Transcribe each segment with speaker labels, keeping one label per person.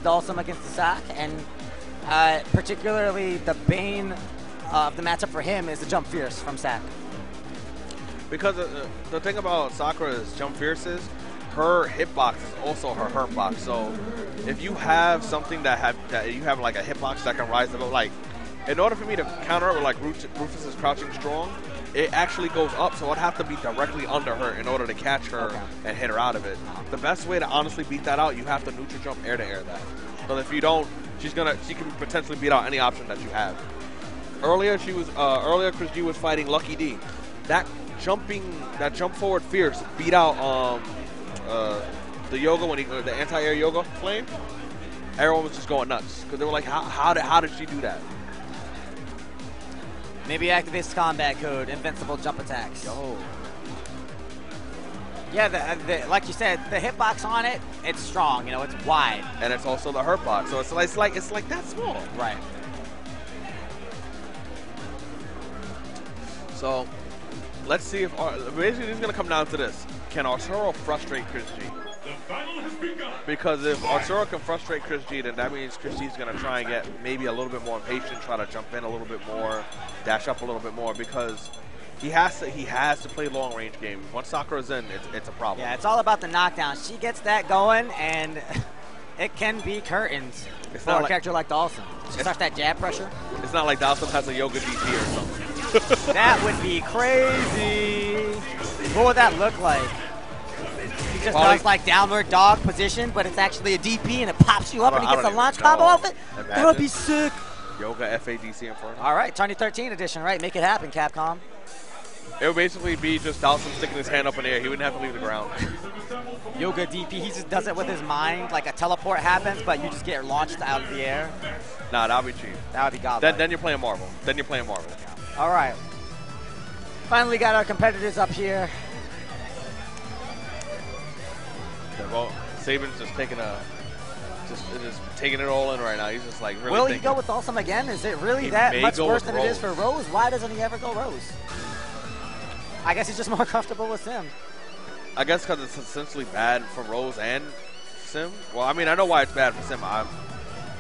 Speaker 1: Dalsum against the Sack, and particularly the bane of the matchup for him is the Jump Fierce from Sack.
Speaker 2: Because the thing about Sakura's Jump Fierce is her hitbox is also her hurt box. So if you have something that you have like a hitbox that can rise to like, in order for me to counter it with like Rufus's crouching strong, it actually goes up, so I'd have to be directly under her in order to catch her and hit her out of it. The best way to honestly beat that out, you have to neutral jump air to air that. So if you don't, she can potentially beat out any option that you have. Earlier ChrisG was fighting Lucky D. That jump forward fierce beat out the yoga when the anti-air yoga flame. Everyone was just going nuts because they were like, how did she do that?
Speaker 1: Maybe activates combat code, invincible jump attacks.
Speaker 2: Yo.
Speaker 1: Yeah, like you said, the hitbox on it, it's strong. You know, it's wide,
Speaker 2: and it's also the hurt box, so it's like that small.
Speaker 1: Right.
Speaker 2: So let's see if basically it's gonna come down to this: can Arturo frustrate ChrisG? Because if Arturo can frustrate ChrisG, then that means ChrisG is going to try and get maybe a little bit more impatient, try to jump in a little bit more, dash up a little bit more, because he has to play long range game. Once Sakura's in, it's a problem.
Speaker 1: Yeah, it's all about the knockdown. She gets that going, and it can be curtains for a character like Dalsum. She starts that jab pressure.
Speaker 2: It's not like Dalsum has a yoga DP or something.
Speaker 1: That would be crazy. What would that look like? He just does like downward dog position, but it's actually a DP and it pops you up and he gets a launch combo off it. That would be sick.
Speaker 2: Yoga FADC Inferno.
Speaker 1: All right, 2013 edition, right? Make it happen, Capcom.
Speaker 2: It would basically be just Dalsum sticking his hand up in the air. He wouldn't have to leave the ground.
Speaker 1: Yoga DP, he just does it with his mind. Like a teleport happens, but you just get launched out of the air.
Speaker 2: Nah, that would be cheap.
Speaker 1: That would be godlike.
Speaker 2: Then you're playing Marvel.
Speaker 1: All right. Finally got our competitors up here.
Speaker 2: Well, Sabin's just taking it all in right now. He's just like really.
Speaker 1: Will he go with Dalsum again? Is it really that much worse than it is for Rose? Why doesn't he ever go Rose? I guess he's just more comfortable with Sim.
Speaker 2: I guess because it's essentially bad for Rose and Sim. Well, I mean, I know why it's bad for Sim.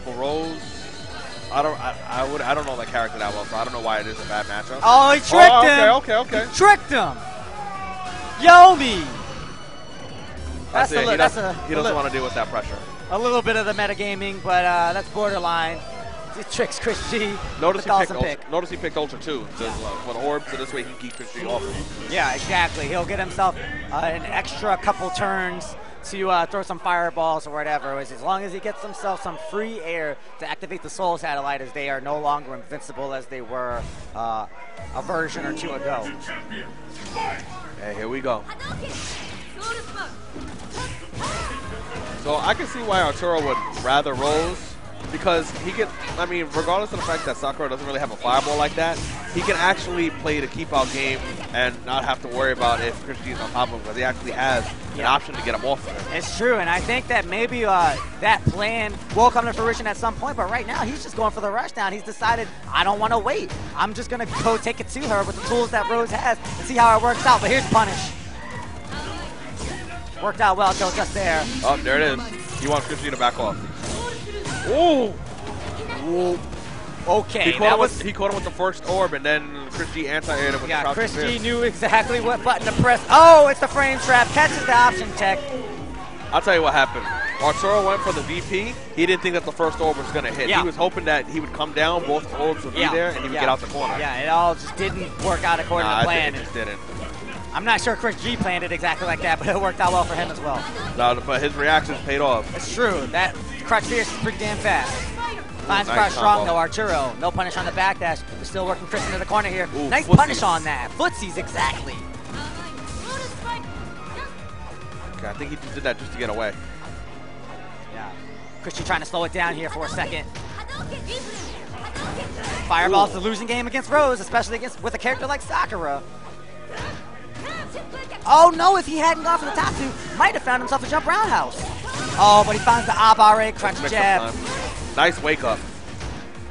Speaker 2: For Rose, I don't know that character that well, so I don't know why it is a bad matchup.
Speaker 1: Oh, he tricked him.
Speaker 2: Okay.
Speaker 1: He tricked him. Yomi.
Speaker 2: He doesn't want to deal with that pressure.
Speaker 1: A little bit of the metagaming, but that's borderline. He tricks ChrisG.
Speaker 2: Notice he picked Ultra too. For the orb, so this way he can keep ChrisG off him.
Speaker 1: Yeah, exactly. He'll get himself an extra couple turns to throw some fireballs or whatever. As long as he gets himself some free air to activate the Soul Satellite, as they are no longer invincible as they were a version or two ago.
Speaker 2: Hey, here we go. So I can see why Arturo would rather Rose, because he can, I mean, regardless of the fact that Sakura doesn't really have a fireball like that, he can actually play the keep out game and not have to worry about if ChrisG is on top of him, because he actually has an option to get him off of him.
Speaker 1: It's true, and I think that maybe that plan will come to fruition at some point, but right now he's just going for the rushdown. He's decided, I don't want to wait. I'm just going to go take it to her with the tools that Rose has and see how it works out, but here's Punish. Worked out well until just there.
Speaker 2: Oh, there it is. He wants ChrisG to back off. Ooh. Ooh.
Speaker 1: Okay.
Speaker 2: He caught him with the first orb, and then ChrisG anti-aired him with the crouching
Speaker 1: ChrisG
Speaker 2: fist.
Speaker 1: knew exactly what button to press. Oh, it's the frame trap. Catches the option tech.
Speaker 2: I'll tell you what happened. Arturo went for the VP. He didn't think that the first orb was going to hit.
Speaker 1: Yeah.
Speaker 2: He was hoping that he would come down, both orbs would be there, and he would get out the corner.
Speaker 1: Yeah, it all just didn't work out according to plan.
Speaker 2: It just didn't.
Speaker 1: I'm not sure ChrisG planned it exactly like that, but it worked out well for him as well.
Speaker 2: No, but his reactions paid off.
Speaker 1: It's true. That Crutch Fierce is pretty damn fast. Finds
Speaker 2: nice
Speaker 1: Crouch strong,
Speaker 2: combo.
Speaker 1: though. Arturo, no punish on the backdash. We're still working Chris into the corner here.
Speaker 2: Ooh,
Speaker 1: nice
Speaker 2: footsies.
Speaker 1: punish on that. Footsies, exactly.
Speaker 2: Okay, I think he just did that just to get away.
Speaker 1: Yeah. ChrisG trying to slow it down here for a second. Fireball's the losing game against Rose, especially with a character like Sakura. Oh no, if he hadn't gone for the top two, might have found himself a jump roundhouse. Oh, but he finds the Abare crunch jab.
Speaker 2: Nice wake up.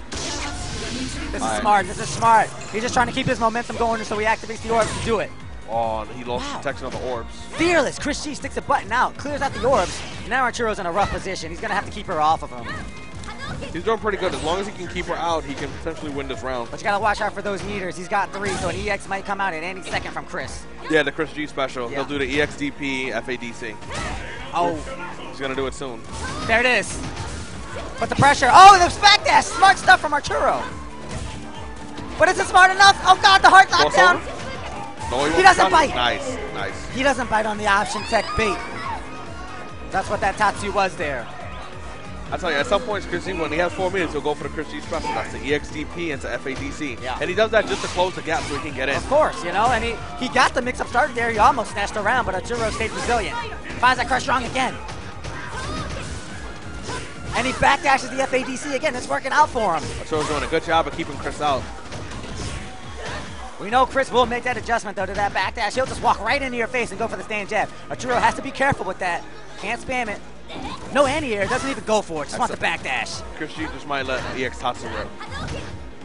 Speaker 1: This is smart. He's just trying to keep his momentum going so he activates the orb to do it.
Speaker 2: Oh, he lost protection of the orbs.
Speaker 1: Fearless. ChrisG sticks a button out, clears out the orbs. Now Arturo's in a rough position. He's going to have to keep her off of him.
Speaker 2: He's doing pretty good. As long as he can keep her out, he can potentially win this round.
Speaker 1: But you got to watch out for those meters. He's got 3, so an EX might come out at any second from Chris.
Speaker 2: Yeah, the ChrisG special.
Speaker 1: Yeah.
Speaker 2: He'll do the EXDP FADC.
Speaker 1: Oh.
Speaker 2: He's going to do it soon.
Speaker 1: There it is. Put the pressure. Oh, the back dash. Smart stuff from Arturo. But is it smart enough? Oh, God, the heart knockdown.
Speaker 2: No,
Speaker 1: he doesn't bite.
Speaker 2: Nice, nice.
Speaker 1: He doesn't bite on the option tech bait. That's what that Tatsu was there.
Speaker 2: I tell you, at some points, ChrisG, when he has 4 meters, he'll go for the ChrisG special. That's the EXDP into FADC.
Speaker 1: Yeah.
Speaker 2: And he does that just to close the gap so he can get in.
Speaker 1: Of course, you know, and he got the mix-up started there. He almost snatched around, but Arturo stayed resilient. Finds that crush strong again. And he backdashes the FADC again. It's working out for him.
Speaker 2: Arturo's doing a good job of keeping Chris out.
Speaker 1: We know Chris will make that adjustment, though, to that backdash. He'll just walk right into your face and go for the stand jab. Arturo has to be careful with that. Can't spam it. No anti-air. Doesn't even go for it. Just wants the backdash.
Speaker 2: ChrisG just might let EX Tatsu rip.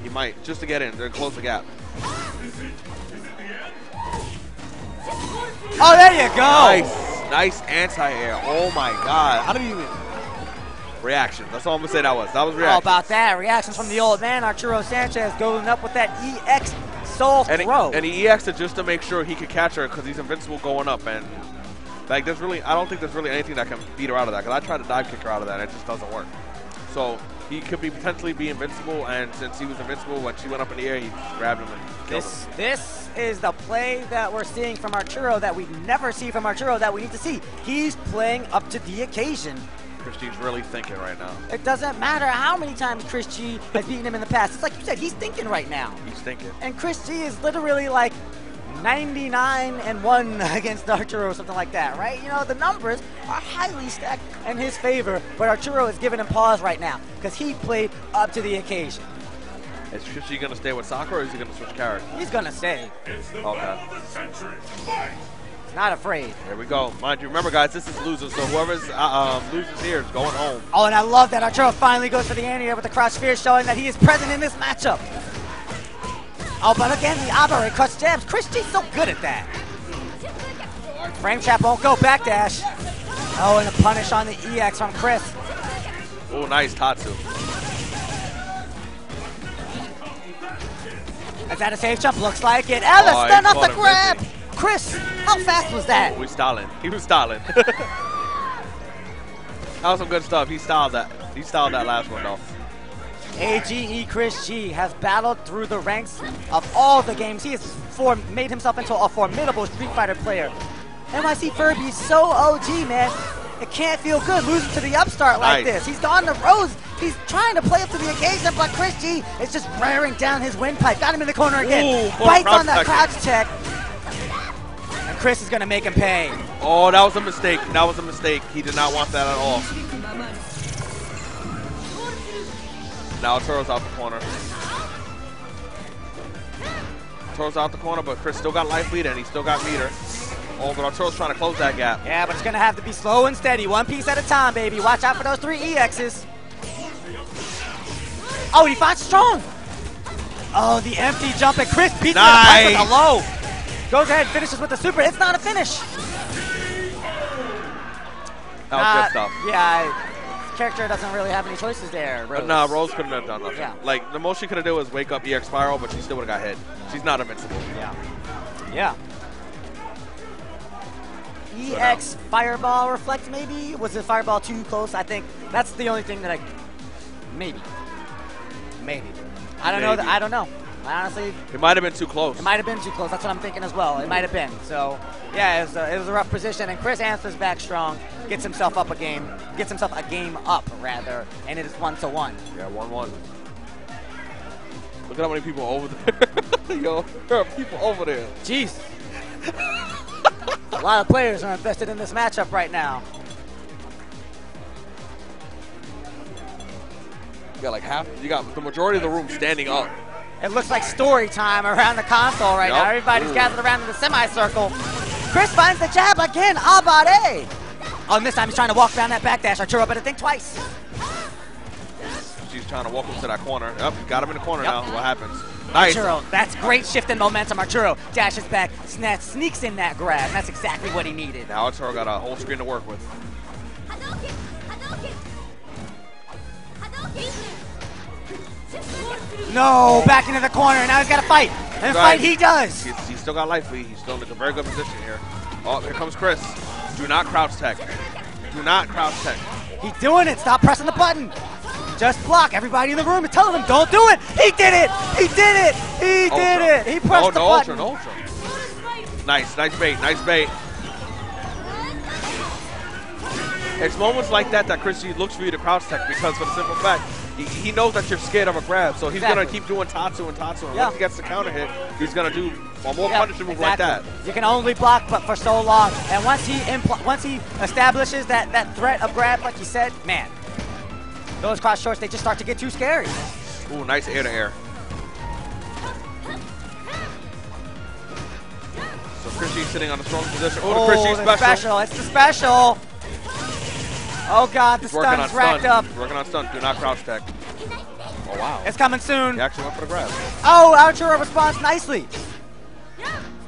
Speaker 2: He might, just to get in. They're close the gap.
Speaker 1: Oh, there you go.
Speaker 2: Nice. Nice anti-air. Oh, my God. How do you even... Reactions. That's all I'm going to say that was. That was reaction.
Speaker 1: How about that? Reactions from the old man. Arturo Sanchez going up with that EX soul throw.
Speaker 2: And he EX'd it just to make sure he could catch her because he's invincible going up. And like, there's really, I don't think there's really anything that can beat her out of that because I tried to dive kick her out of that and it just doesn't work. So he could potentially be invincible, and since he was invincible when she went up in the air, he grabbed him and killed him.
Speaker 1: This is the play that we're seeing from Arturo that we never see from Arturo that we need to see. He's playing up to the occasion.
Speaker 2: ChrisG's really thinking right now.
Speaker 1: It doesn't matter how many times ChrisG has beaten him in the past. It's like you said, he's thinking right now.
Speaker 2: He's thinking.
Speaker 1: And ChrisG is literally like 99-1 against Arturo or something like that, right? You know, the numbers are highly stacked in his favor, but Arturo is giving him pause right now because he played up to the occasion.
Speaker 2: Is ChrisG going to stay with Sakura or is he going to switch characters?
Speaker 1: He's going to stay.
Speaker 2: Okay.
Speaker 1: Not afraid.
Speaker 2: There we go. Mind you, remember, guys, this is losers, so whoever's loses here is going home.
Speaker 1: Oh, and I love that Arturo finally goes for the anti-air with the crouch spear, showing that he is present in this matchup. Oh, but again, the Abare crutch jabs. ChrisG's so good at that. Frame trap won't go, backdash. Oh, and a punish on the EX from Chris.
Speaker 2: Oh, nice Tatsu.
Speaker 1: Is that a safe jump? Looks like it. And the stun off the grab. Chris, how fast was that?
Speaker 2: He's stalling. He was stalling. That was some good stuff. He styled that. He styled that last one, though.
Speaker 1: NYChrisG has battled through the ranks of all the games. He has made himself into a formidable Street Fighter player. NYC Furby's so OG, man. It can't feel good losing to the upstart like this. He's gone the roads. He's trying to play up to the occasion, but ChrisG is just raring down his windpipe. Got him in the corner again.
Speaker 2: Ooh,
Speaker 1: bites on that crouch check. And Chris is going to make him pay.
Speaker 2: Oh, that was a mistake. That was a mistake. He did not want that at all. Now Arturo's out the corner. Arturo's out the corner, but Chris still got life lead and he still got meter. Oh, but Arturo's trying to close that gap.
Speaker 1: Yeah, but it's going to have to be slow and steady. One piece at a time, baby. Watch out for those 3 EXs. Oh, he finds strong. Oh, the empty jump, and Chris beats him with a low. Goes ahead, finishes with the super. It's not a finish.
Speaker 2: That was good stuff.
Speaker 1: Yeah, character doesn't really have any choices there, Rose.
Speaker 2: Nah, Rose couldn't have done nothing.
Speaker 1: Yeah.
Speaker 2: Like, the most she could have done was wake up EX Spiral, but she still would have got hit. She's not invincible.
Speaker 1: Yeah. Yeah. EX Fireball Reflect, maybe? Was the Fireball too close? I think that's the only thing that I... Maybe. I don't know. I don't know. I honestly...
Speaker 2: It might have been too close.
Speaker 1: It might have been too close. That's what I'm thinking as well. It might have been. So, yeah, it was a rough position. And Chris answers back strong, gets himself a game up, rather, and it is 1-1.
Speaker 2: Yeah, 1-1. Look at how many people over there. Yo, there are people over there.
Speaker 1: Jeez. A lot of players are invested in this matchup right now.
Speaker 2: You got like you got the majority of the room standing up.
Speaker 1: It looks like story time around the console right now. Everybody's gathered around in the semicircle. Chris finds the jab again. Abare. Oh, and this time he's trying to walk down that backdash. Arturo better think twice.
Speaker 2: She's trying to walk him to that corner. Yep, got him in the corner now. What happens? Nice.
Speaker 1: Arturo, that's great shift in momentum. Arturo dashes back, sneaks in that grab. That's exactly what he needed.
Speaker 2: Now Arturo got a whole screen to work with.
Speaker 1: No, back into the corner. Now he's got to fight. And fight he does.
Speaker 2: He's still got life lead. He's still in a very good position here. Oh, here comes Chris. Do not crouch tech. Do not crouch tech.
Speaker 1: He's doing it. Stop pressing the button. Just block. Everybody in the room is telling him, don't do it. He did it. He did it. He did it. He pressed the button.
Speaker 2: No ultra. Nice bait. Nice bait. It's moments like that that ChrisG looks for you to crouch tech because for the simple fact, he knows that you're scared of a grab, so he's going to keep doing Tatsu and Tatsu. And once he gets the counter hit, he's going to do a more punishing move like that.
Speaker 1: You can only block but for so long. And once he establishes that threat of grab, like you said, man, those cross shorts, they just start to get too scary.
Speaker 2: Ooh, nice air to air. So ChrisG sitting on a strong position. Oh, the ChrisG special.
Speaker 1: It's the special. Oh, God, the stun's racked up.
Speaker 2: Working on stun. Do not crouch tech. Oh, wow.
Speaker 1: It's coming soon.
Speaker 2: He actually went for the grab.
Speaker 1: Oh, Arturo responds nicely.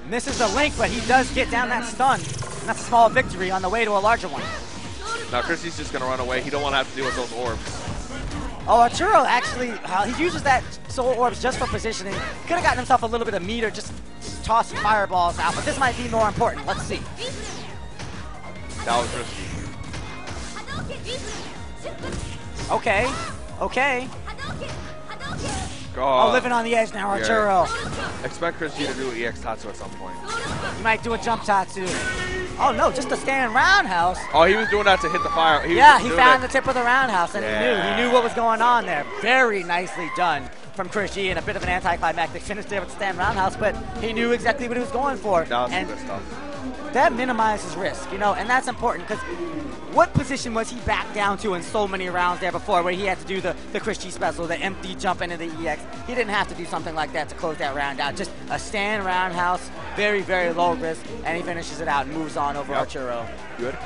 Speaker 1: Misses the link, but he does get down that stun. And that's a small victory on the way to a larger one.
Speaker 2: Now, ChrisG's just going to run away. He don't want to have to deal with those orbs.
Speaker 1: Oh, Arturo actually, he uses that soul orbs just for positioning. Could have gotten himself a little bit of meter, just tossing fireballs out, but this might be more important. Let's see.
Speaker 2: That was risky.
Speaker 1: Okay. Oh, living on the edge now, Arturo.
Speaker 2: Yeah. Expect ChrisG to do EX Tatsu at some point.
Speaker 1: He might do a jump Tatsu. Oh, no, just a stand roundhouse.
Speaker 2: Oh, he was doing that to hit the fire.
Speaker 1: He found the tip of the roundhouse, and he knew what was going on there. Very nicely done from ChrisG, and a bit of an anticlimactic finish there with the stand roundhouse, but he knew exactly what he was going for.
Speaker 2: That was some good stuff.
Speaker 1: That minimizes risk, and that's important because what position was he back down to in so many rounds there before where he had to do the ChrisG special, the empty jump into the EX? He didn't have to do something like that to close that round out. Just a stand roundhouse, very, very low risk, and he finishes it out and moves on over Arturo.
Speaker 2: Good.